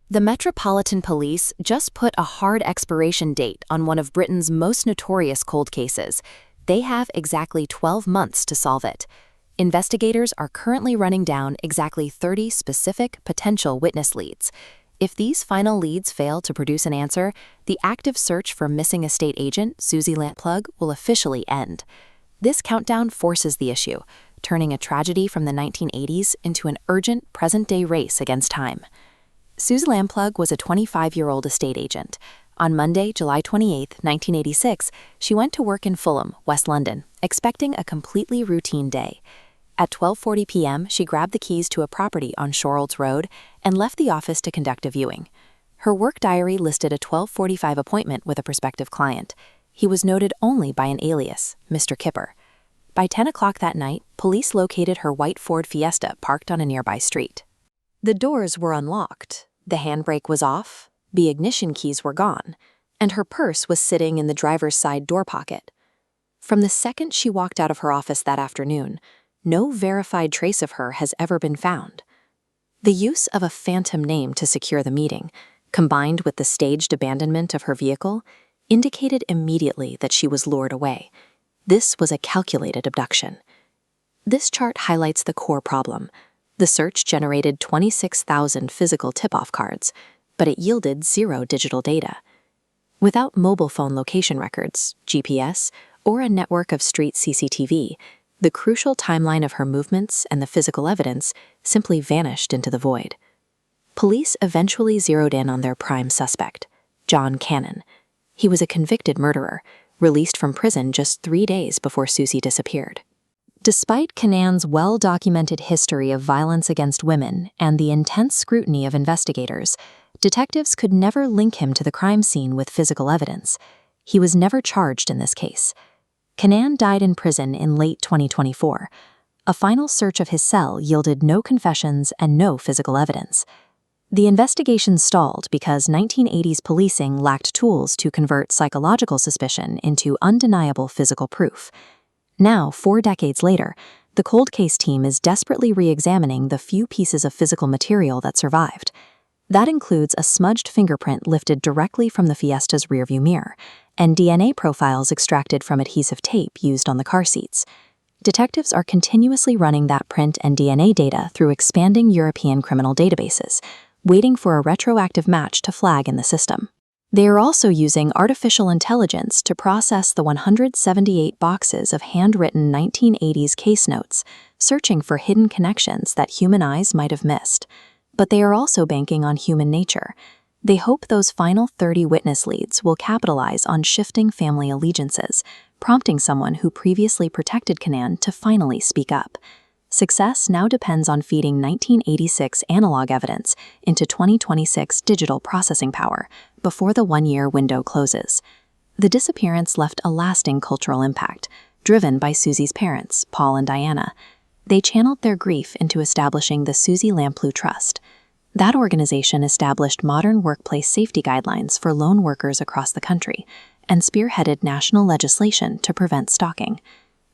The Metropolitan Police just put a hard expiration date on one of Britain's most notorious cold cases. They have exactly 12 months to solve it. Investigators are currently running down exactly 30 specific potential witness leads. If these final leads fail to produce an answer, the active search for missing estate agent Suzy Lamplugh will officially end. This countdown forces the issue, turning a tragedy from the 1980s into an urgent present-day race against time. Suzy Lamplugh was a 25-year-old estate agent. On Monday, July 28, 1986, she went to work in Fulham, West London, expecting a completely routine day. At 12:40 p.m., she grabbed the keys to a property on Shorolds Road and left the office to conduct a viewing. Her work diary listed a 12:45 appointment with a prospective client. He was noted only by an alias, Mr. Kipper. By 10 o'clock that night, police located her white Ford Fiesta parked on a nearby street. The doors were unlocked, the handbrake was off, the ignition keys were gone, and her purse was sitting in the driver's side door pocket. From the second she walked out of her office that afternoon, no verified trace of her has ever been found. The use of a phantom name to secure the meeting, combined with the staged abandonment of her vehicle, indicated immediately that she was lured away. This was a calculated abduction. This chart highlights the core problem. The search generated 26,000 physical tip-off cards, but it yielded 0 digital data. Without mobile phone location records, GPS, or a network of street CCTV, the crucial timeline of her movements and the physical evidence simply vanished into the void. Police eventually zeroed in on their prime suspect, John Cannan. He was a convicted murderer, released from prison just 3 days before Suzy disappeared. Despite Cannan's well-documented history of violence against women and the intense scrutiny of investigators, detectives could never link him to the crime scene with physical evidence. He was never charged in this case. Cannan died in prison in late 2024. A final search of his cell yielded no confessions and no physical evidence. The investigation stalled because 1980s policing lacked tools to convert psychological suspicion into undeniable physical proof. Now, 4 decades later, the cold case team is desperately re-examining the few pieces of physical material that survived. That includes a smudged fingerprint lifted directly from the Fiesta's rearview mirror, and DNA profiles extracted from adhesive tape used on the car seats. Detectives are continuously running that print and DNA data through expanding European criminal databases, waiting for a retroactive match to flag in the system. They are also using artificial intelligence to process the 178 boxes of handwritten 1980s case notes, searching for hidden connections that human eyes might have missed. But they are also banking on human nature. They hope those final 30 witness leads will capitalize on shifting family allegiances, prompting someone who previously protected Cannan to finally speak up. Success now depends on feeding 1986 analog evidence into 2026 digital processing power before the 1-year window closes. The disappearance left a lasting cultural impact, driven by Suzy's parents, Paul and Diana. They channeled their grief into establishing the Suzy Lamplugh Trust. That organization established modern workplace safety guidelines for lone workers across the country and spearheaded national legislation to prevent stalking.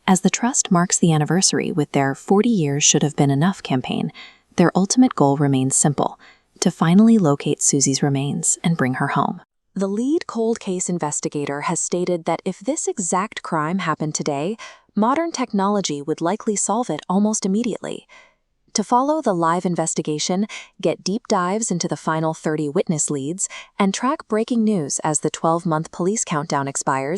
As the trust marks the anniversary with their 40 Years Should Have Been Enough campaign, their ultimate goal remains simple: to finally locate Suzy's remains and bring her home. The lead cold case investigator has stated that if this exact crime happened today, modern technology would likely solve it almost immediately. To follow the live investigation, get deep dives into the final 30 witness leads, and track breaking news as the 12-month police countdown expires,